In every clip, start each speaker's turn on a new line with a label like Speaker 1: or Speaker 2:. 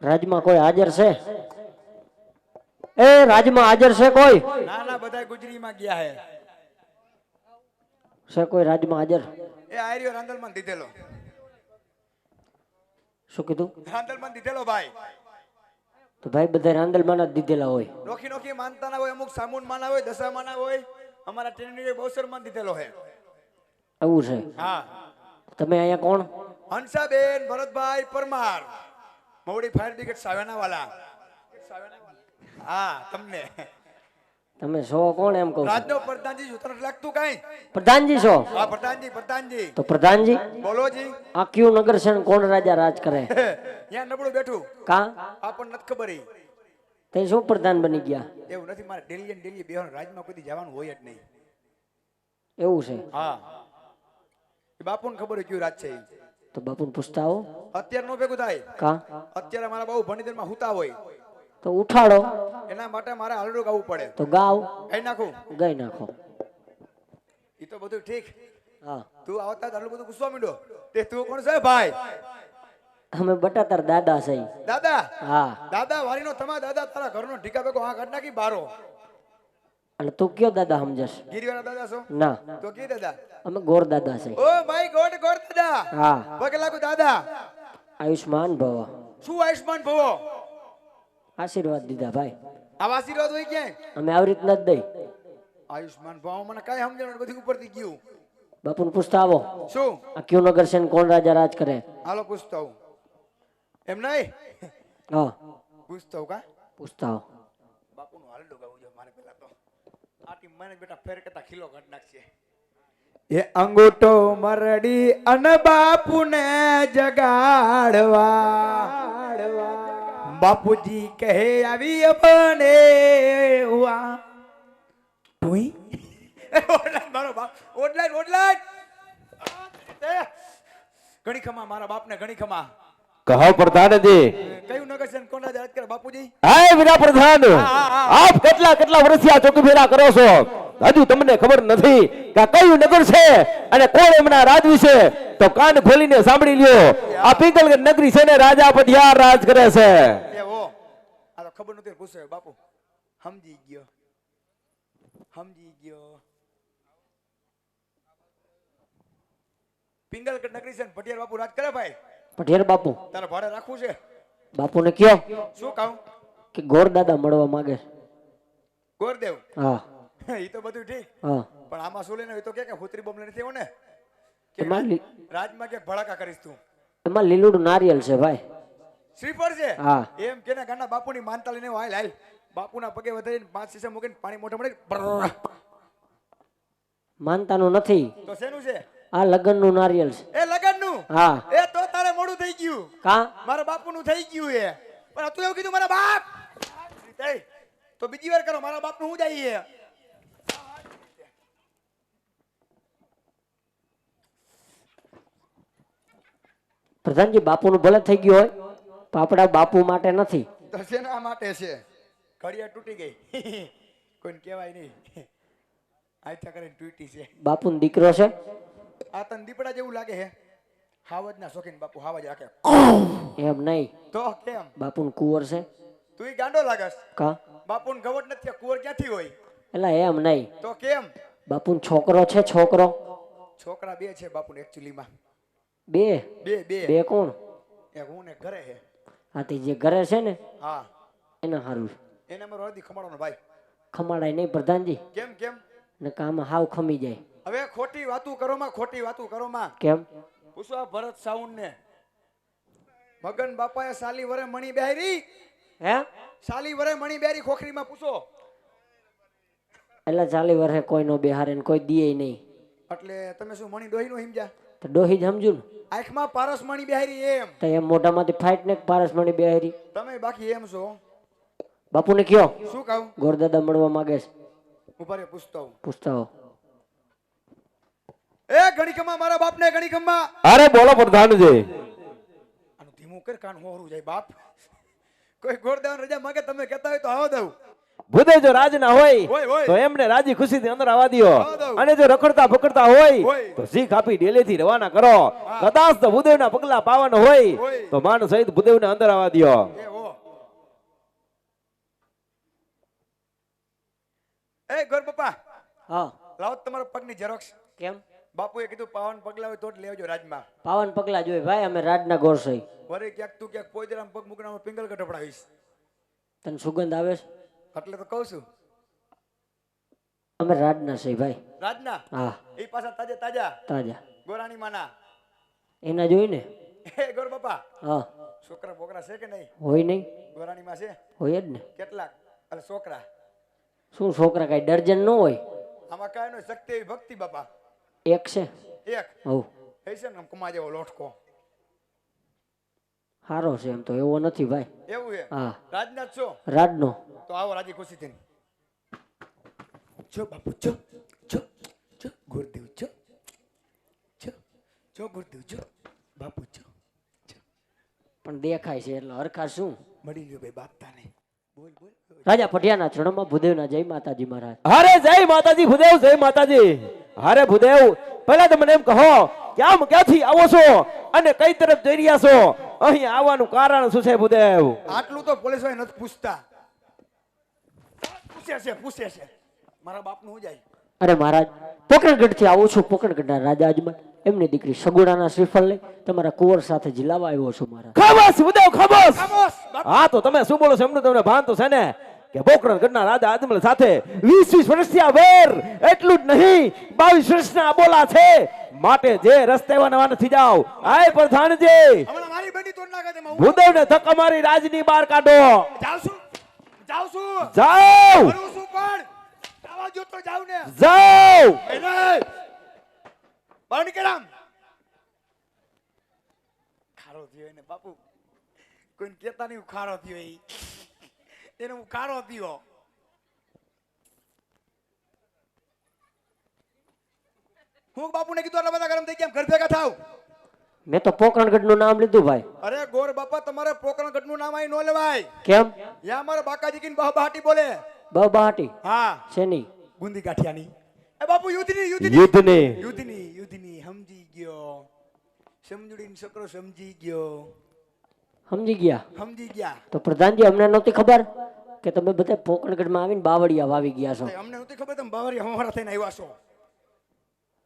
Speaker 1: રાજમાં કોઈ હાજર છે? એ રાજમાં હાજર છે કોઈ?
Speaker 2: ના ના બધા ગુજરીમાં ગયા હે.
Speaker 1: છે કોઈ રાજમાં હાજર?
Speaker 2: એ આર્યો રાંદલમાં દીધેલો.
Speaker 1: શું કીધું?
Speaker 2: રાંદલમાં દીધેલો ભાઈ.
Speaker 1: તો ભાઈ બધા રાંદલમાં જ દીધેલા હોય.
Speaker 2: નોખી નોખી માનતા ના હોય, અમુક સામૂન માના હોય, દશા માના હોય. અમારા ટ્રેનિંગ બહુસરમાં દીધેલો હે.
Speaker 1: એવું છે?
Speaker 2: હા.
Speaker 1: તમે અહીંયા કોણ?
Speaker 2: હંસાબેન ભરતભાઈ પરમાર, મવડી ફાયર બ્રિગેડ સાવેના વાલા. હા તમને
Speaker 1: તમે છો કોણ એમ કહું છું?
Speaker 2: રાજનો પ્રધાનજી જો તને લાગતું કાઈ?
Speaker 1: પ્રધાનજી છો?
Speaker 2: હા પ્રધાનજી.
Speaker 1: તો પ્રધાનજી
Speaker 2: બોલો જી.
Speaker 1: આ કયું નગર છે ને કોણ રાજા રાજ કરે?
Speaker 2: ત્યાં નબળું બેઠું.
Speaker 1: કા?
Speaker 2: આપણને નથી ખબર ઈ.
Speaker 1: તે શું પ્રધાન બની ગયા?
Speaker 2: એવું નથી, મારે ડેલી બેહવાનું રાજમાં કોઈ જવાનું હોય જ નહીં.
Speaker 1: એવું છે?
Speaker 2: હા. એ બાપુને ખબર હોય કયું રાજ છે ઈ.
Speaker 1: તો બાપુને પૂછતા આવો.
Speaker 2: અત્યારે નો ભેગું થાય.
Speaker 1: કા?
Speaker 2: અત્યારે મારા બાપુ ભણીદરમાં હુતા હોય.
Speaker 1: તો ઉઠાડો.
Speaker 2: એના માટે મારે હાલડું ગાવું પડે.
Speaker 1: તો ગાવ.
Speaker 2: ગાઈ નાખું.
Speaker 1: ગાઈ નાખો.
Speaker 2: ઈ તો બધું ઠીક.
Speaker 1: હા.
Speaker 2: તું આવતા આટલું બધું પૂછવા માંડ્યો. તે તું કોણ છે ભાઈ?
Speaker 1: અમે બટાતાર દાદા છે.
Speaker 2: દાદા?
Speaker 1: હા.
Speaker 2: દાદા વારીનો તમારા દાદા તારા ઘરનો ઢીકા ભેગો આ કાઢ નાખી બારો.
Speaker 1: એટલે તું કયો દાદા સમજસ?
Speaker 2: ગીરીવાળા દાદા છો?
Speaker 1: ના.
Speaker 2: તો કી દાદા?
Speaker 1: અમે ગોર દાદા છે.
Speaker 2: ઓ ભાઈ ગોડ દાદા.
Speaker 1: હા.
Speaker 2: પગે લાગુ દાદા.
Speaker 1: આયુષ્માન ભવ.
Speaker 2: શું આયુષ્માન ભવો?
Speaker 1: આશીર્વાદ દીધા ભાઈ.
Speaker 2: આ આશીર્વાદ હોય ક્યાંય?
Speaker 1: અમે આવી રીતના જ દઈ.
Speaker 2: આયુષ્માન ભવો મને કાંઈ સમજણ બધું ઉપરથી ગયું.
Speaker 1: બાપુને પૂછતા આવો.
Speaker 2: શું?
Speaker 1: આ કયું નગર છે ને કોણ રાજા રાજ કરે?
Speaker 2: હાલો પૂછતા હું. એમ નહીં?
Speaker 1: હા.
Speaker 2: પૂછતા હું કા?
Speaker 1: પૂછતા આવો.
Speaker 2: બાપુનું હાલડું ગાવું છે મારે પેલા તો. આટી મને બેટા ફેર કરતા ખીલો કાઢ નાખશે. એ અંગૂઠો મરડી અને બાપુને જગાડવા બાપુજી કહે આવી બને હુઆ ટુઈ મારો બાપ ઓડલાઈન ઘણી ખમા મારા બાપને ઘણી ખમા.
Speaker 3: કહો પ્રધાનજી.
Speaker 2: કયું નગર છે કોણ રાજ કરે બાપુજી?
Speaker 3: હાય વીરા પ્રધાન, આપ કેટલા વર્ષથી આ ચોકી ફેરા કરો છો, હજુ તમને ખબર નથી કે આ કયું નગર છે અને કોણ એમના રાજ વિશે? તો કાન ખોલીને સાંભળી લ્યો. આ પિંગલગઢ નગરી છે ને રાજા પઢિયાર રાજ કરે છે.
Speaker 2: એવો આ તો ખબર નથી પૂછે બાપુ. સમજી ગયો. પિંગલગઢ નગરી છે ને પઢિયાર બાપુ રાજ કરે ભાઈ.
Speaker 1: પઢિયાર બાપુ
Speaker 2: તારે ભાડે રાખવું છે?
Speaker 1: બાપુને કયો
Speaker 2: શું કહું?
Speaker 1: કે ગોર દાદા મળવા માંગે છે.
Speaker 2: ગોરદેવ?
Speaker 1: હા.
Speaker 2: એ તો બધું ઠીક,
Speaker 1: હા.
Speaker 2: પણ આમાં શું લઈને તો કે હોતરી બોમ્બ લઈને થયો ને કે
Speaker 1: એમાં
Speaker 2: રાજમાં કે ભડાકા કરીશ તું?
Speaker 1: એમાં લીલું નારિયેલ છે ભાઈ.
Speaker 2: શ્રીફળ છે?
Speaker 1: હા.
Speaker 2: એમ કેને ગાના બાપુની માનતા લઈને હાલ બાપુના પગે વધારીને 5 સીસા મૂકીને પાણી મોઢા મળે.
Speaker 1: માનતાનું નથી.
Speaker 2: તો શેનું છે?
Speaker 1: આ લગનનું નારિયેલ છે.
Speaker 2: એ લગનનું?
Speaker 1: હા.
Speaker 2: એ તો તારે મોડું થઈ ગયું.
Speaker 1: કા?
Speaker 2: મારા બાપુનું થઈ ગયું એ. પણ તું એવું કીધું મારા બાપ. તો બીજી વાર કરો મારા બાપનું હું જાય.
Speaker 1: પ્રધાનજી બાપુનું ભલે થઈ ગયું હોય પણ આપણા બાપુ માટે નથી.
Speaker 2: તો શેના માટે છે? ઘડિયાળ તૂટી ગઈ. કોઈને કહેવાય નહીં. આયથા કરીને તૂટી છે.
Speaker 1: બાપુનો દીકરો છે?
Speaker 2: આ તને દીપડા જેવું લાગે હે? હાવજના શોખીન બાપુ હાવજ રાખે.
Speaker 1: એમ નહીં.
Speaker 2: તો કેમ?
Speaker 1: બાપુનો કુંવર છે?
Speaker 2: તું ગાંડો લાગસ.
Speaker 1: કા?
Speaker 2: બાપુને ગવટ નથી, કુંવર ક્યાંથી હોય?
Speaker 1: એટલે એમ નહીં.
Speaker 2: તો કેમ?
Speaker 1: બાપુનો છોકરો છે? છોકરો?
Speaker 2: છોકરા 2 છે બાપુને એકચ્યુઅલીમાં.
Speaker 1: બે? બે કોણ?
Speaker 2: એક હું ને ઘરે હે.
Speaker 1: હા તે જે ઘરે છે ને
Speaker 2: હા
Speaker 1: એના હારું.
Speaker 2: એને અમારો હરદી ખમાડવાનો ભાઈ.
Speaker 1: ખમાડાય નહીં પ્રધાનજી.
Speaker 2: કેમ?
Speaker 1: ને કામ હાવ ખમી જાય.
Speaker 2: હવે ખોટી વાતું કરો માં.
Speaker 1: કેમ?
Speaker 2: પૂછો આ ભરત સાઉન્ડ ને. મગન બાપાએ સાલી વરે મણી બેહરી.
Speaker 1: હે?
Speaker 2: સાલી વરે મણી બેહરી ખોખરીમાં પૂછો.
Speaker 1: એટલે 40 વર્ષે કોઈ નો બેહારે ને કોઈ દીએ નહીં.
Speaker 2: એટલે તમે શું મણી ડોહી નો સમજ્યા?
Speaker 1: તો ડોહી જ સમજુ ને.
Speaker 2: આંખમાં પારસ મણી બેહરી એમ.
Speaker 1: તો એમ મોઢામાંથી ફાઈટ ને પારસ મણી બેહારી.
Speaker 2: તમે બાકી એમ છો.
Speaker 1: બાપુને કયો.
Speaker 2: શું કહું?
Speaker 1: ગોરદાદા મળવા માંગે છે.
Speaker 2: ઉભા રે પૂછતો હું.
Speaker 1: પૂછતા હો.
Speaker 2: એ ગણીખમા મારા બાપને ગણીખમા.
Speaker 3: અરે બોલો પ્રધાનજી.
Speaker 2: આનું ધીમું કર કાન હોરું જાય બાપ. કોઈ ગોરદાન રજા માંગે તમે કહેતા હોય તો આવો દઉં.
Speaker 3: ભૂદેવ જો રાજના
Speaker 2: હોય,
Speaker 3: હોય
Speaker 2: હોય.
Speaker 3: તો એમને રાજી ખુશીથી અંદર આવવા દ્યો
Speaker 2: આવવા દઉં.
Speaker 3: અને જો રખડતા ભકડતા હોય
Speaker 2: હોય.
Speaker 3: તો શીખ આપી ડેલેથી રવાના કરો કદાચ તો ભૂદેવના પગલા પાવન હોય
Speaker 2: હોય.
Speaker 3: તો માન સહિત ભૂદેવને અંદર આવવા દ્યો
Speaker 2: એ હો એ ગોર બાપા
Speaker 1: હા
Speaker 2: લાવો તમારા પગની ઝેરોક્ષ
Speaker 1: કેમ
Speaker 2: બાપુએ કીધું પાવન પગલા હોય તો જ લેવજો રાજમાં
Speaker 1: પાવન પગલા જોઈ ભાઈ અમે રાજના ગોરસઈ
Speaker 2: વરે ક્યાંક તું ક્યાંક પોજરામ પગ મૂકનામાં પિંગલ કટપડાવીશ
Speaker 1: તને સુગંધ આવે છે
Speaker 2: એટલે તો કહું છું
Speaker 1: અમે રાજના સહી ભાઈ
Speaker 2: રાજના
Speaker 1: હા
Speaker 2: એ પાછા તાજે તાજા
Speaker 1: તાજા
Speaker 2: ગોરાણી માના
Speaker 1: એના જોઈ ને
Speaker 2: એ ગોર બાપા
Speaker 1: હા
Speaker 2: છોકરા બોકરા છે કે નહીં
Speaker 1: હોય નહીં
Speaker 2: ગોરાણી માં છે
Speaker 1: હોય જ ને
Speaker 2: કેટલાક અરે છોકરા
Speaker 1: શું છોકરા કઈ દર્જન ન હોય
Speaker 2: આમાં કાંઈ નો શક્તિ એવી ભક્તિ બાપા
Speaker 1: એક છે
Speaker 2: એક
Speaker 1: હવ
Speaker 2: એ છે ને આમ કમા જેવો લોટકો
Speaker 1: સારો છે એમ તો એવો નથી ભાઈ
Speaker 2: એવું છે
Speaker 1: હા
Speaker 2: રાજનાથ છો
Speaker 1: રાજનો
Speaker 2: તો આવો રાજી ખુશીથી જો બાપુ જો જો જો ગુરુદેવ જો જો જો ગુરુદેવ જો બાપુ જો
Speaker 1: પણ દેખાય છે એટલે હરખા શું
Speaker 2: મળી ગયો ભાઈ બાપતાને બોલ બોલ
Speaker 1: રાજા પટિયાના ચરણોમાં ભૂદેવના જય માતાજી મહારાજ
Speaker 3: અરે જય માતાજી ભૂદેવ જય માતાજી અરે ભૂદેવ પહેલા તો મને એમ કહો કે આમ ક્યાંથી આવો છો અને કઈ તરફ જઈ રહ્યા છો અહીં આવવાનું કારણ શું છે ભૂદેવ
Speaker 2: આટલું તો પોલીસ વાળા નથી પૂછતા પૂછે છે મારા બાપનું હું જાય
Speaker 1: અરે મહારાજ પોકરણગઢથી આવું છું પોકરણગઢના રાજા અજમલ એમની દીકરી સગુણાના શ્રીફળ લઈ તમારા કુંવર સાથે જિલ્લાવા આવ્યો છું મહારાજ
Speaker 3: ખબસ ભૂદેવ ખબસ
Speaker 2: ખામોશ બાપુ.
Speaker 3: હા તો તમે શું બોલો છો એમનું તમને ભાન તો છે ને કે પોકરણગઢના રાજા આદમલ સાથે 20 વર્ષથી આ વેર એટલું જ નહીં 22 વર્ષના બોલા છે માટે જે રસ્તે વનવાન થઈ જાઓ આય પ્રધાનજી
Speaker 2: હમણાં મારી બેટી તોડ નાખે તેમાં હું
Speaker 3: ભૂદેવને ધક્કા મારી રાજની બહાર કાઢો
Speaker 2: જાઉં છું
Speaker 3: જાઓ
Speaker 2: કરું છું પણ આવા જો તો જાવ ને
Speaker 3: જાઓ
Speaker 2: એ નહીં બહાર નીકળામ ખારો થયો એને બાપુ કોઈને કહેતા નહીં હું ખારો થયો એને હું ખારો થયો હું બાપુને કીધું આટલા બધા ગરમ થઈ ગયા ઘર ભેગા થાવ
Speaker 1: મેં તો પોકરણગઢનું નામ લીધું ભાઈ
Speaker 2: અરે ગોર બાપા તમારે પોકરણગઢનું નામ અહીં નો લેવાય
Speaker 1: કેમ
Speaker 2: યા અમારે બાકાજી કીને બહાટી બોલે
Speaker 1: બહાટી
Speaker 2: હા
Speaker 1: શેની
Speaker 2: ગુંદી કાઠિયાની એ બાપુ યુદ્ધની યુદ્ધની સમજી ગયો સમજુડીનો છોકરો સમજી ગયો
Speaker 1: સમજી ગયા
Speaker 2: તો
Speaker 1: તો પ્રધાનજી અમને નહોતી ખબર કે તમે બધા પોકરણગઢમાં આવીને બાવળિયા વાવી ગયા છો
Speaker 2: અમને નથી ખબર તમે બાવરી હમારા થઈને આવ્યા છો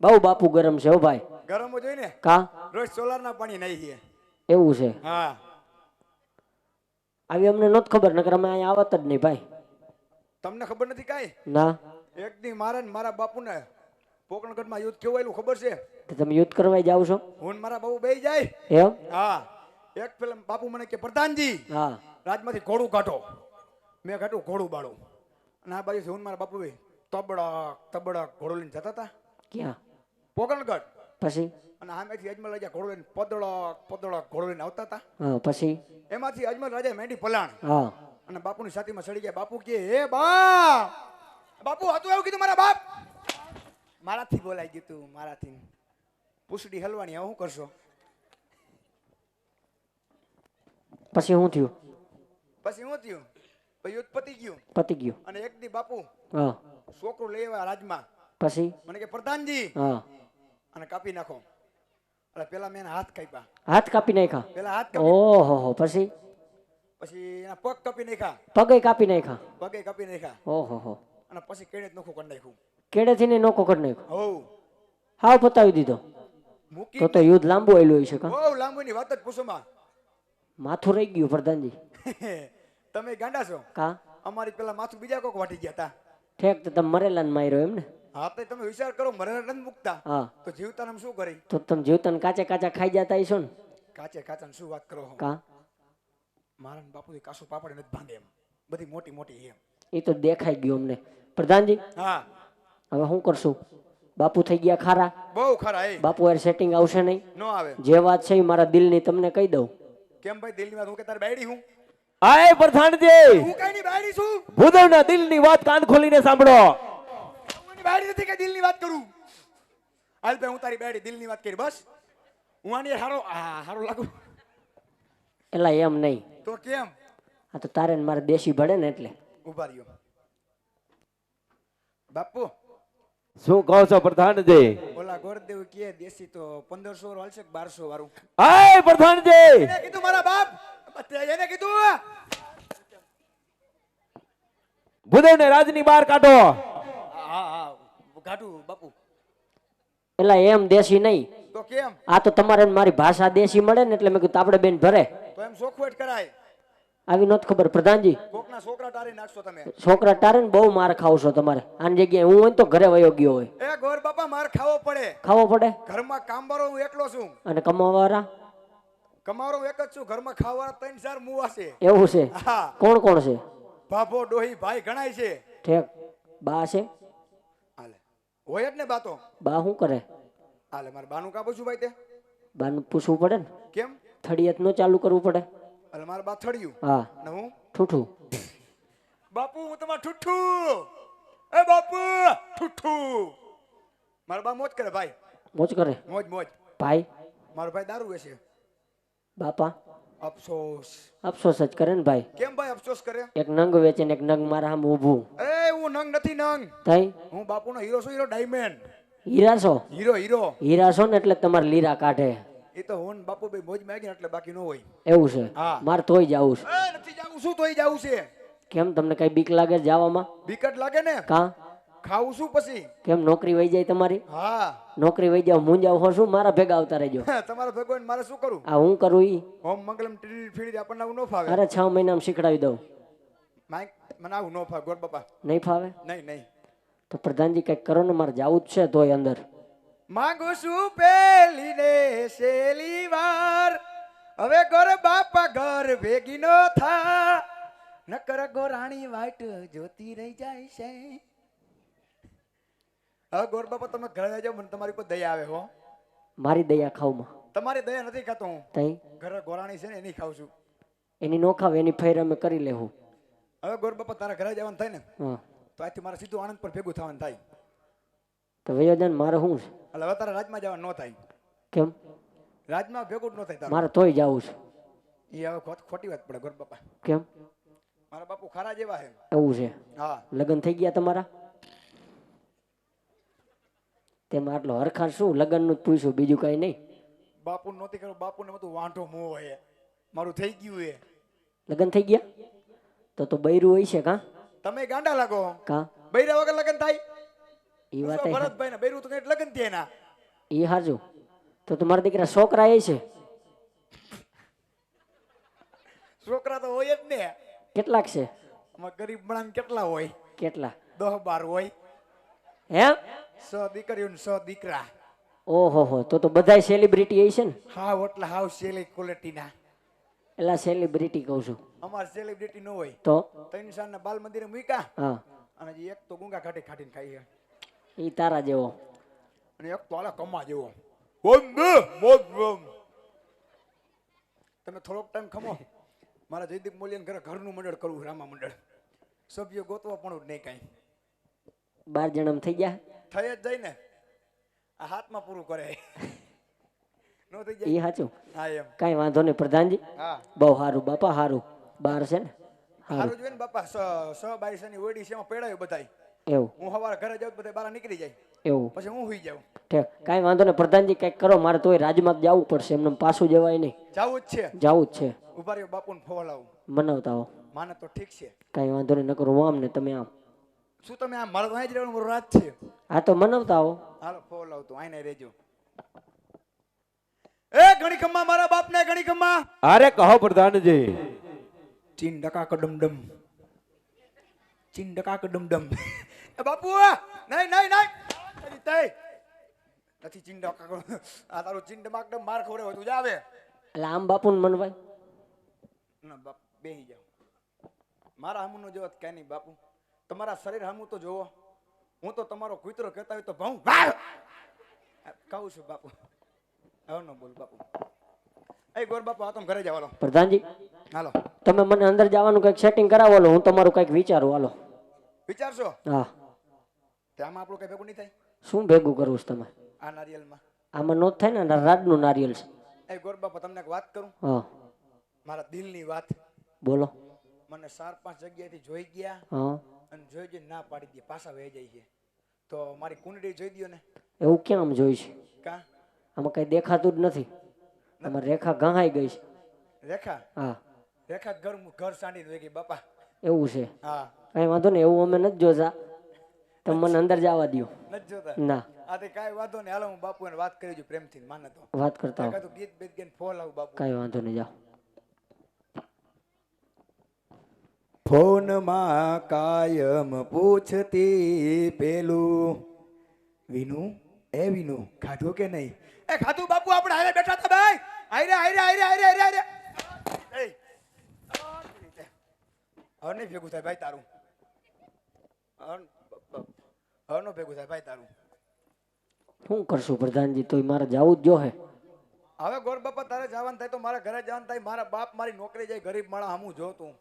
Speaker 1: બહુ બાપુ ગરમ છે હો ભાઈ
Speaker 2: ગરમ જોઈ ને
Speaker 1: કા
Speaker 2: રોજ સોલારના પાણી નહીં છે
Speaker 1: એવું છે
Speaker 2: હા
Speaker 1: આવી અમને નહોતી ખબર નકર અમે અહીંયા આવત જ નહીં ભાઈ
Speaker 2: તમને ખબર નથી કાંઈ
Speaker 1: ના
Speaker 2: એક દી મારા ને મારા બાપુને પોકરણગઢમાં યુદ્ધ કેવું આવેલું ખબર છે
Speaker 1: તો તમે યુદ્ધ કરવા જાવ છો
Speaker 2: હું ને મારા બાપુ બેહી જાય
Speaker 1: એમ
Speaker 2: હા એક પેલા બાપુ મને કે પ્રધાનજી
Speaker 1: હા
Speaker 2: રાજમાંથી ઘોડું કાઢો મેં કાઢું ઘોડું બાળું અને આ બાજુ હું ને મારા બાપુ ભાઈ તબડક ઘોડું લઈને જતા હતા
Speaker 1: ક્યાં
Speaker 2: પોકરણગઢ
Speaker 1: પછી
Speaker 2: અને આમેથી અજમલ રાજા ઘોડો લઈને પદળક ઘોડો લઈને આવતા હતા
Speaker 1: હા પછી
Speaker 2: એમાંથી અજમલ રાજા મેંડી પલાણ
Speaker 1: હા
Speaker 2: અને બાપુની છાતીમાં સડી ગયા બાપુ કે હે બા બાપુ હતું એવું કીધું મારા બાપ મારાથી બોલાઈ ગયું તું મારાથી પૂછડી હલવાની હવે શું કરશો
Speaker 1: પછી શું થયું
Speaker 2: પછી શું થયું પછી યુદ્ધ પતી ગયું
Speaker 1: પતી ગયું
Speaker 2: અને એક દી બાપુ
Speaker 1: હા
Speaker 2: છોકરું લઈ આવ્યા રાજમાં
Speaker 1: પછી
Speaker 2: મને કે પ્રધાનજી
Speaker 1: હા
Speaker 2: અને કાપી નાખો એટલે પેલા મેં એના હાથ કાપ્યા
Speaker 1: હાથ કાપી નાખ્યા
Speaker 2: પેલા હાથ કાપી
Speaker 1: ઓહો પછી
Speaker 2: પછી એના પગ કાપી નાખ્યા
Speaker 1: પગે કાપી નાખ્યા
Speaker 2: પગે કાપી નાખ્યા
Speaker 1: ઓહો
Speaker 2: અને પછી કેડે જ નોખું કરી નાખ્યું
Speaker 1: કેડેથી ને નોકો કરી નાખ્યો
Speaker 2: હોવ
Speaker 1: હાવ પતાવી દીધો
Speaker 2: મૂકી
Speaker 1: તો યુદ્ધ લાંબુ આવેલું છે કા
Speaker 2: બહુ લાંબુની વાત જ પૂછો માં
Speaker 1: માથું રહી ગયું પ્રધાનજી
Speaker 2: તમે ગાંડા છો
Speaker 1: કા
Speaker 2: અમારી પેલા માથું બીજા કોક વાટી ગયા હતા
Speaker 1: ઠેક તો તમે મરેલા ને માર્યો એમ ને
Speaker 2: હા તો તમે વિચાર કરો મરે નથી મૂકતા
Speaker 1: હા
Speaker 2: તો જીવતા નામ શું કરી
Speaker 1: તો તમે જીવતન કાચે કાચા ખાઈ જતા હશો ને
Speaker 2: કાચે કાચા શું વાત કરો
Speaker 1: કા
Speaker 2: મારા બાપુ કાસો પાપડ નથી ભાંગે એમ બધી મોટી મોટી એમ
Speaker 1: એ તો દેખાઈ ગયું અમને પ્રધાનજી
Speaker 2: હા
Speaker 1: હવે શું કરશું બાપુ થઈ ગયા ખારા
Speaker 2: બહુ ખરા એ
Speaker 1: બાપુ યાર સેટિંગ આવશે નહીં
Speaker 2: નો આવે
Speaker 1: જે વાત છે એ મારા દિલની તમને કહી દઉં
Speaker 2: કેમ ભાઈ દિલની વાત હું કે તારે બાયડી હું
Speaker 3: આય પ્રધાનજી
Speaker 2: હું કઈ ની બાયડી છું
Speaker 3: ભૂદેવના દિલની વાત કાન ખોલીને સાંભળો
Speaker 2: હું એની બાયડી નથી કે દિલની વાત કરું હાલ ભાઈ હું તારી બાયડી દિલની વાત કરી બસ હું આની હારો લાગુ
Speaker 1: એલા એમ નહીં
Speaker 2: તો કેમ
Speaker 1: આ તો તારે ને મારે દેશી ભળે ને એટલે
Speaker 2: ઉભા રહ્યો બાપુ
Speaker 3: શું કહો છો પ્રધાનજી?
Speaker 2: ઓલા ગોરદેવ કે દેશી તો 1500 હાલશે કે 1200 વાળું
Speaker 3: આય પ્રધાનજી,
Speaker 2: એને કીધું મારા બાપ એને કીધું
Speaker 3: ભૂદેવને રાજની બહાર કાઢો.
Speaker 2: હા હા ગાઢું બાપુ
Speaker 1: એટલે એમ દેશી નહીં,
Speaker 2: તો કેમ
Speaker 1: આ તો તમારે ને મારી ભાષા દેશી મળે ને એટલે મેં કીધું આપણે બેન ભરે.
Speaker 2: તો એમ સોખવટ કરાય
Speaker 1: આવી નહોતી ખબર પ્રધાનજી.
Speaker 2: કોકના છોકરા ટારી નાખશો તમે
Speaker 1: છોકરા ટારે ને બહુ માર ખાવ છો તમારે. આની જગ્યાએ હું હોય ને તો ઘરે વયો ગયો હોય.
Speaker 2: એ ગોર બાપા માર ખાવો પડે
Speaker 1: ખાવો પડે.
Speaker 2: ઘરમાં કામવાળો હું એકલો છું
Speaker 1: અને કમાવાવાળા
Speaker 2: કમારો એક જ છું ઘરમાં ખાવાના 3-4 મુવા છે
Speaker 1: એવું છે.
Speaker 2: હા
Speaker 1: કોણ કોણ છે?
Speaker 2: ભાભો ડોહી ભાઈ ગણાય છે
Speaker 1: ઠેક. બા છે?
Speaker 2: હાલે હોય જ ને બાતો
Speaker 1: બા શું કરે?
Speaker 2: હાલે મારે બાનું કા પૂછું ભાઈ તે
Speaker 1: બાનું પૂછવું પડે ને.
Speaker 2: કેમ
Speaker 1: થડિયત નો ચાલુ કરવું પડે.
Speaker 2: હાલે મારે બા થડ્યું
Speaker 1: હા
Speaker 2: ને હું
Speaker 1: ઠૂઠું.
Speaker 2: બાપુ હું તમાર ઠુઠ્ઠુ એ બાપુ ઠુઠ્ઠુ મારા બા મોજ કરે ભાઈ
Speaker 1: મોજ કરે.
Speaker 2: મોજ મોજ
Speaker 1: ભાઈ
Speaker 2: મારો ભાઈ દારૂ વેચે
Speaker 1: બાપા
Speaker 2: અફસોસ
Speaker 1: અફસોસ જ કરે ને ભાઈ.
Speaker 2: કેમ ભાઈ અફસોસ કરે
Speaker 1: એક નંગ વેચે ને એક નંગ મારા સામે ઊભું
Speaker 2: એ હું નંગ નથી નંગ
Speaker 1: થઈ.
Speaker 2: હું બાપુનો હીરો છું હીરો ડાયમંડ
Speaker 1: હીરા છો?
Speaker 2: હીરો હીરો
Speaker 1: હીરા છો ને એટલે તમારે લીરા કાઢે.
Speaker 2: એ તો હું ને બાપુ ભાઈ મોજ માં એટલે બાકી ન હોય
Speaker 1: એવું છે?
Speaker 2: હા.
Speaker 1: મારે તોય જાવું છે.
Speaker 2: એ નથી જાવું શું તોય જાવું છે
Speaker 1: કેમ તમને કઈ બીક લાગે છે જવામાં?
Speaker 2: વિકટ લાગે ને
Speaker 1: કા
Speaker 2: ખાવું શું પછી
Speaker 1: કેમ નોકરી વહી જાય તમારી?
Speaker 2: હા
Speaker 1: નોકરી વહી જાવ મુંજાવ હો શું? મારા ભેગા આવતા રહેજો.
Speaker 2: તમારા ભગવાન મારે શું કરું
Speaker 1: આ હું કરું ઈ?
Speaker 2: ઓમ મંગલમ ટીડી ફીડી આપણને આવું ન ફાવે
Speaker 1: અરે 6 મહિનામાં શીખડાવી દઉં.
Speaker 2: માઈક મને આવું ન ફાવે ગોર બાપા
Speaker 1: નહીં ફાવે
Speaker 2: નહીં નહીં
Speaker 1: તો પ્રધાનજી કઈક કરો ને, મારે જાવું જ છે તોય અંદર.
Speaker 2: માંગુ છું પેલી ને શેલી વાર હવે ગોર બાપા ઘર ભેગી નો થા નકર ગોરાણી વાટ જોતી રહી જાય છે. હવે ગોર બાપા તમે ઘરે જાઓ મને તમારી પર દયા આવે હો.
Speaker 1: મારી દયા ખાવમાં
Speaker 2: તમારી દયા નથી ખાતો હું
Speaker 1: તઈ
Speaker 2: ઘરે ગોરાણી છે ને એની ખાઉં છું.
Speaker 1: એની નો ખાવ એની ફેર અમે કરી લેવું.
Speaker 2: હવે ગોર બાપા તારા ઘરે જવાનું થાય ને
Speaker 1: હા
Speaker 2: તો આથી મારે સીધું આનંદ પર ભેગું થવાનું થાય
Speaker 1: તો વયોદાન મારે શું છે?
Speaker 2: એટલે હવે તારા રાજમાં જવાનું ન થાય
Speaker 1: કેમ?
Speaker 2: રાજમાં ભેગું જ ન થાય તારું
Speaker 1: મારે તોય જાવું છે.
Speaker 2: એ હવે ખોટી વાત પડે ગોર બાપા
Speaker 1: કેમ?
Speaker 2: મારા બાપુ ખારા જેવા છે
Speaker 1: એવું છે?
Speaker 2: હા
Speaker 1: લગ્ન થઈ ગયા તમારા? તેમાં આટલો હરખાર શું? લગ્નનું જ પૂછ્યું બીજું કઈ નહીં.
Speaker 2: બાપુ નહોતી કરું બાપુ ને બધું વાંઢો મોહ હોય મારું થઈ ગયું એ
Speaker 1: લગ્ન થઈ ગયા તો બૈરું હોય છે કા?
Speaker 2: તમે ગાંડા લાગો
Speaker 1: કા
Speaker 2: બૈરા વગર લગ્ન થાય
Speaker 1: એ વાત
Speaker 2: પૂછો ભરતભાઈ ને બૈરું તો કઈ લગ્ન થયા એના
Speaker 1: એ હાજુ. તો તમારા દીકરા છોકરા એ છે?
Speaker 2: છોકરા તો હોય જ ને
Speaker 1: કેટલાક છે?
Speaker 2: અમાર ગરીબ માણસ કેટલા હોય
Speaker 1: કેટલા?
Speaker 2: 10-12 હોય
Speaker 1: હે?
Speaker 2: 100 દીકરીઓ ને 100 દીકરા
Speaker 1: ઓહો હો, તો બધાય સેલિબ્રિટી છે ને?
Speaker 2: હાવ એટલે હાવ સેલી ક્વોલિટી ના
Speaker 1: એલા સેલિબ્રિટી કહું છું.
Speaker 2: અમાર સેલિબ્રિટી નો હોય
Speaker 1: તો
Speaker 2: 3 સાલ ના બાલ મંદિરે મૂક્યા
Speaker 1: હા
Speaker 2: અને જે એક તો ગુંગા ખાટી ખાટીને ખાઈ છે
Speaker 1: ઈ તારા જેવો.
Speaker 2: અને એક તો આલા કમા જેવો તમે થોડોક ટાઈમ ખમો મારા જયદીપ મોલિયાને ઘરે ઘરનું મંડળ કરવું રામા મંડળ સભ્યો ગોતવા પણ જ નહીં કાંઈ
Speaker 1: 12 જણમ થઈ ગયા?
Speaker 2: થઈ જ જાય ને આ હાથમાં પૂરું કરે નો થઈ
Speaker 1: ઈ
Speaker 2: જાય
Speaker 1: સાચું.
Speaker 2: હા એમ
Speaker 1: કાંઈ વાંધો નહીં પ્રધાનજી.
Speaker 2: હા
Speaker 1: બહુ સારું બાપા, સારું. 12 છે ને?
Speaker 2: સારું
Speaker 1: સારું.
Speaker 2: જોઈએ ને બાપા સ બાઈસની ઓડી છે એમાં પેડાયું બધાય
Speaker 1: એવું
Speaker 2: હું સવારે ઘરે જાઉં બધા બહાર નીકળી જાય
Speaker 1: એવું
Speaker 2: પછી હું હુઈ જાઉં
Speaker 1: ઠીક. કાંઈ વાંધો નહીં પ્રધાનજી, કંઈક કરો. મારે તોય રાજમાં જ જવું પડશે, એમને પાછું જવાય નહીં.
Speaker 2: જાવું જ છે
Speaker 1: જવું જ છે.
Speaker 2: ઉભા રહ્યો બાપુને ફોલાવું
Speaker 1: મનાવતા હો.
Speaker 2: માને તો ઠીક છે
Speaker 1: કાંઈ વાંધો નહીં, નકર હું આમ ને તમે આમ.
Speaker 2: શું તમે આ મારે તો અહીં જ રહેવાનું મારો રાત છે
Speaker 1: હા તો મનાવતા હો.
Speaker 2: હાલો ફોલાવતું આઈને રહેજો એ ઘણી ખમ્મા મારા બાપને ઘણી ખમ્મા
Speaker 3: અરે કહો પ્રધાનજી.
Speaker 2: ચીન ડકા કડમ ડમ ચીન ડકા કડમ ડમ એ બાપુ નહીં નહીં નહીં તઈ નથી ચીન ડકા આ તારું ચીન ડમાક ડમ માર ખવડે હોય તું જ આવે
Speaker 1: એટલે આમ બાપુને મનવાય?
Speaker 2: ના બાપ બેહી જાવ મારા હામુનો જોવો તો કઈ નહીં બાપુ તમારા શરીર હામું તો જોવો હું તો તમારો કૂતરો કહેતા હોય તો ભઉં કહું છું બાપુ હવે ન બોલ બાપુ એ ગોર બાપુ આ તમે ઘરે જાવ હાલો
Speaker 1: પ્રધાનજી
Speaker 2: હાલો
Speaker 1: તમે મને અંદર જવાનું કંઈક સેટિંગ કરાવો લો, હું તમારું કંઈક વિચારું. હાલો.
Speaker 2: વિચારશો
Speaker 1: હા.
Speaker 2: ત્યાં આપણું કઈ ભેગું નહીં થાય
Speaker 1: શું ભેગું કરવું છે તમે?
Speaker 2: આ નારિયેલમાં
Speaker 1: આમાં નો જ થાય ને, રાજનું નારિયેલ છે.
Speaker 2: એ ગોર બાપા તમને એક વાત કરું
Speaker 1: હા
Speaker 2: મારા દિલની વાત
Speaker 1: બોલો.
Speaker 2: મને 4-5 જગ્યાએથી જોઈ ગયા
Speaker 1: હા
Speaker 2: અને જોઈ ના પાડી દે પાછા વહી જાય છે તો મારી કુંડળી જોઈ દ્યો ને.
Speaker 1: એવું ક્યાં આમ જોઈશ?
Speaker 2: કા
Speaker 1: આમાં કઈ દેખાતું જ નથી. આમાં રેખા ગહાઈ ગઈ છે.
Speaker 2: રેખા
Speaker 1: હા
Speaker 2: રેખા ઘર ઘર સાંડી દે ગઈ બાપા.
Speaker 1: એવું છે.
Speaker 2: હા
Speaker 1: કઈ વાંધો નહીં, એવું અમે નથી જોતા. તમે મને અંદર જવા દો.
Speaker 2: નથી જોતા.
Speaker 1: ના,
Speaker 2: આ તે કાંઈ વાંધો નહીં, હાલો હું બાપુ એને વાત કરી છું પ્રેમથી, માને તો
Speaker 1: વાત કરતા હો.
Speaker 2: કાં તો ગીત બીત ગાઈને ફોન આવું બાપુ.
Speaker 1: કઈ વાંધો નહીં, જાઓ.
Speaker 2: ફોનમાં કાયમ પૂછતી પેલું વિનુ, એ વિનુ ખાધું કે નહીં? એ ખાધું બાપુ, આપણે હારે બેઠા હતા ભાઈ. હારે હારે હારે હારે હારે હારે એ હવે નહીં ભેગું થાય ભાઈ તારું. હવે નો ભેગું થાય ભાઈ તારું.
Speaker 1: શું કરશું પ્રધાનજી? તોય મારે જવું જ જોહે.
Speaker 2: હવે ગોર બાપા તારે જવાનું થાય તો મારા ઘરે જવાનું થાય. મારા બાપ મારી નોકરી જાય, ગરીબ માણસ હમું જો તું.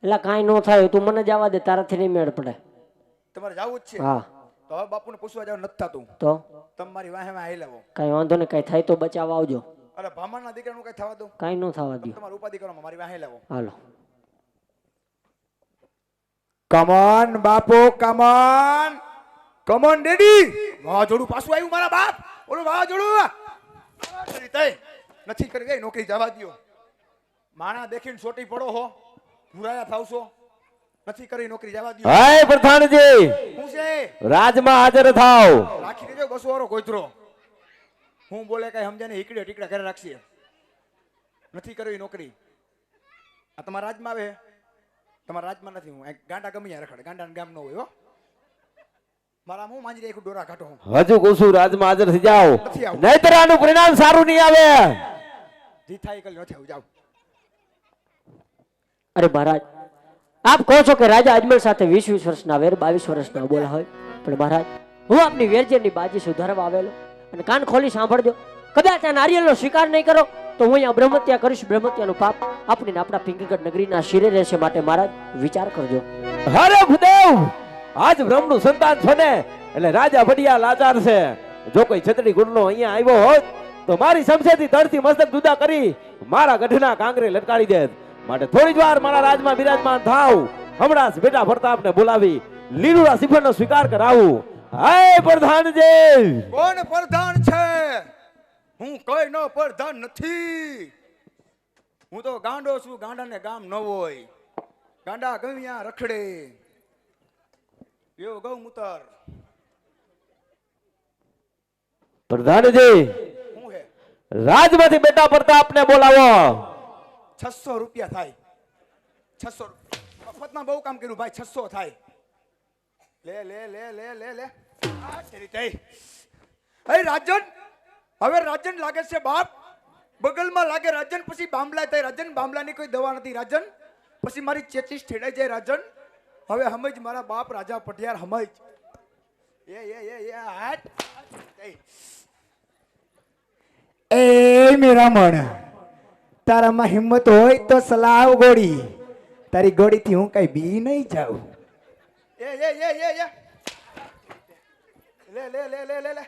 Speaker 1: એટલે કાંઈ ન થાય, તું મને જવા દે, તારાથી નહીં મેળ પડે.
Speaker 2: તમારે જવું જ છે?
Speaker 1: હા.
Speaker 2: તો હવે બાપુને પૂછવા જાવ નથી થતું
Speaker 1: તો
Speaker 2: તમે મારી વાહેમાં આવી લેવો.
Speaker 1: કાંઈ વાંધો નહીં, કાંઈ થાય તો બચાવવા આવજો.
Speaker 2: અરે ભામણના દીકરાનું કઈ થવા દો.
Speaker 1: કાંઈ ન થવા દો.
Speaker 2: તમારી ઉપાધિ કરો, મારી વાહે લેવો.
Speaker 1: હાલો.
Speaker 2: કમોન બાપુ, કમોન કમોન ડેડી. વાવાઝોડું પાછું આવ્યું મારા બાપ. ઓલું વાવાઝોડું નથી કરી ગઈ નોકરી જવા દ્યો. માણા દેખીને છોટી પડો હો, ભૂરાયા થાવશો. નથી કરી નોકરી જવા દ્યો.
Speaker 3: હાય પ્રધાનજી,
Speaker 2: શું છે?
Speaker 3: રાજમાં હાજર થાવ.
Speaker 2: રાખી દેજો બસો વાળો કોઈતરો. હું બોલે કઈ સમજે ને, હીકડે ટીકડા ઘરે રાખશે. નથી કરવી નોકરી. આ તમારા રાજમાં આવે? તમારા રાજમાં નથી. હું ગાંડા ગમી રખડે, ગાંડા ગામ ન હોય હો. મારા હું માંજી એક ડોરા કાઢો.
Speaker 3: હજુ કુસુ રાજમાં હાજર થઈ જાઓ,
Speaker 2: નથી આવું.
Speaker 3: નહીતર આનું પરિણામ સારું નહીં આવે.
Speaker 2: જી થાય કલ નથી આવું, જાવ.
Speaker 1: અરે મહારાજ, આપ કહો છો કે રાજા અજમલ સાથે 20 વર્ષના વેર 22 વર્ષના બોલા હોય, પણ મહારાજ હું આપની વેરજેરની બાજી સુધારવા આવેલો, અને કાન ખોલી સાંભળજો. કદાચ આ નારિયેળનો સ્વીકાર નહીં કરો તો હું અહીંયા બ્રહ્મત્યા કરીશ. બ્રહ્મત્યાનું પાપ આપણી ને આપણા પિંગલગઢ નગરીના શિરે રહેશે. માટે મહારાજ વિચાર કરજો.
Speaker 3: અરે ભૂદેવ, આજ બ્રહ્મનું સંતાન છો ને, એટલે રાજા ભડિયા લાચાર છે. જો કોઈ છત્રી ગુણનો અહીંયા આવ્યો હોત તો મારી સમસેથી તળથી મસ્તક જુદા કરી મારા ગઢના કાંગરે લટકાડી દેત. માટે થોડી જ વાર મારા રાજમાં બિરાજમાન થાવ. હમણાં જ બેટા પ્રતાપને બોલાવી લીલુડા સિફરનો સ્વીકાર કરાવું. હાય પ્રધાનજી.
Speaker 2: કોણ પ્રધાન છે? હું કોઈ નો પ્રધાન નથી. હું તો ગાંડો છું. ગાંડાને ગામ ન હોય. ગાંડા ગમ્યા રખડે. એવો ગૌમૂતર.
Speaker 3: પ્રધાનજી,
Speaker 2: શું હે?
Speaker 3: રાજમાંથી બેટા પ્રતાપને બોલાવો.
Speaker 2: 600 રૂપિયા થાય. 600 મફતમાં બહુ કામ કર્યું ભાઈ. 600 થાય. લે લે લે લે લે લે. આ તેરી તઈ. એ રાજન, હવે રાજન લાગે છે બાપ. બગલમાં લાગે રાજન, પછી બાંબલા થાય રાજન. બાંબલાની કોઈ દવા નથી રાજન. પછી મારી ચેચીસ ઠેડાઈ જાય રાજન. હવે સમજ મારા બાપ રાજા પટિયાર સમજ. એ હાટ. એ મેરામણ, તારામાં હિંમત હોય તો સલાવ ગોળી. તારી ગોળીથી હું કઈ બી નહીં જાઉં. એ લે લે લે લે લે લે.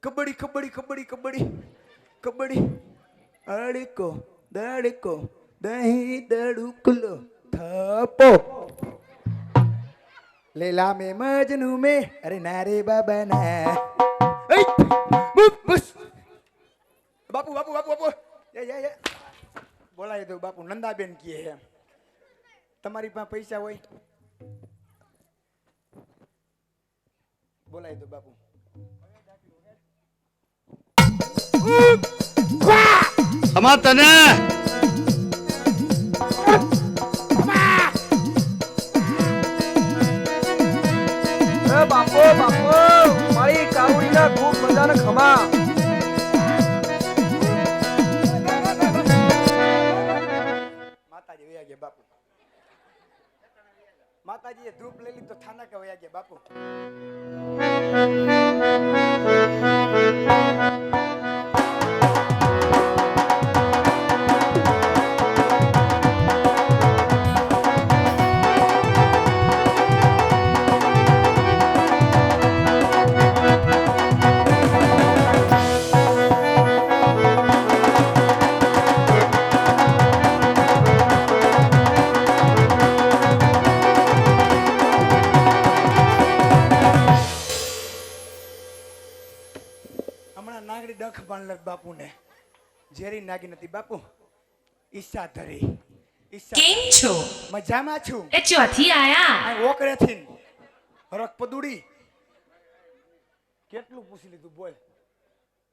Speaker 2: કબડ્ડી કબડ્ડી કબડ્ડી કબડ્ડી કબડ્ડી. અડકો દડકો દહીં દડુકલો થપો. લેલા મે મજનુ મે, અરે નારે બાબા ના. બસ બાપુ બાપુ બાપુ બાપુ. એ બોલાય તો બાપુ. નંદાબેન કહે એમ. તમારી પાસે પૈસા હોય બોલાય તો બાપુ.
Speaker 4: અમાર તને
Speaker 5: બાપો બાપો, મારી કાવડીના ખૂબ મજાના ખમા.
Speaker 2: માતાજી વયા ગયા બાપુ. માતાજીએ ધૂપ લઈ લીધો, થાના કે વયા ગયા બાપુ. બાપુને ઝેરી નાગી નથી બાપુ ઈચ્છા ધરી ઈચ્છા
Speaker 6: કેમ છો
Speaker 2: મજામાં છું
Speaker 6: એ ચોથી આયા
Speaker 2: આ ઓકરેથી હરક પદુડી કેટલું પૂછી લીધું બોલ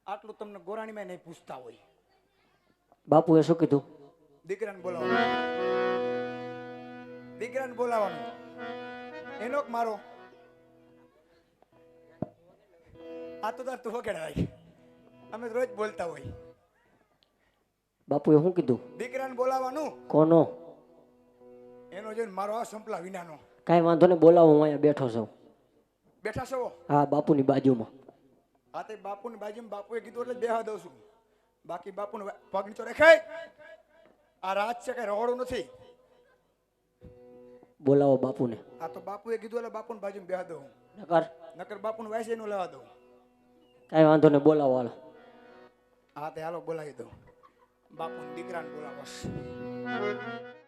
Speaker 2: આટલું તમને ગોરાણીમાં નહીં પૂછતા હોય
Speaker 1: બાપુએ શું કીધું?
Speaker 2: દીકરાને બોલાવવાનું દીકરાને બોલાવવાનું એનો મારો આ તો તાર તું વગેરે અમે રોજ બોલતા હોય
Speaker 1: બાપુએ શું કીધું?
Speaker 2: દીકરાને બોલાવવાનું
Speaker 1: કોનો?
Speaker 2: એનો જોઈને મારો આ સંપલા વિનાનો
Speaker 1: કાંઈ વાંધો નહીં, બોલાવો, હું અહીંયા બેઠો છું.
Speaker 2: બેઠા છો
Speaker 1: હા, બાપુની બાજુમાં.
Speaker 2: આ તે બાપુની બાજુમાં બાપુએ કીધું એટલે બેહવા દઉં છું બાકી બાપુને પગ નીચો રેખાય આ રાત છે કઈ રહોડું નથી
Speaker 1: બોલાવો બાપુને.
Speaker 2: આ તો બાપુએ કીધું એટલે બાપુની બાજુમાં બેહવા દઉં નકર બાપુને વાયસે નું લેવા દઉં
Speaker 1: કાંઈ વાંધો નહીં, બોલાવો હાલો.
Speaker 2: હા તે હાલો બોલાવી દઉં બાપુને દીકરાને બોલાવશ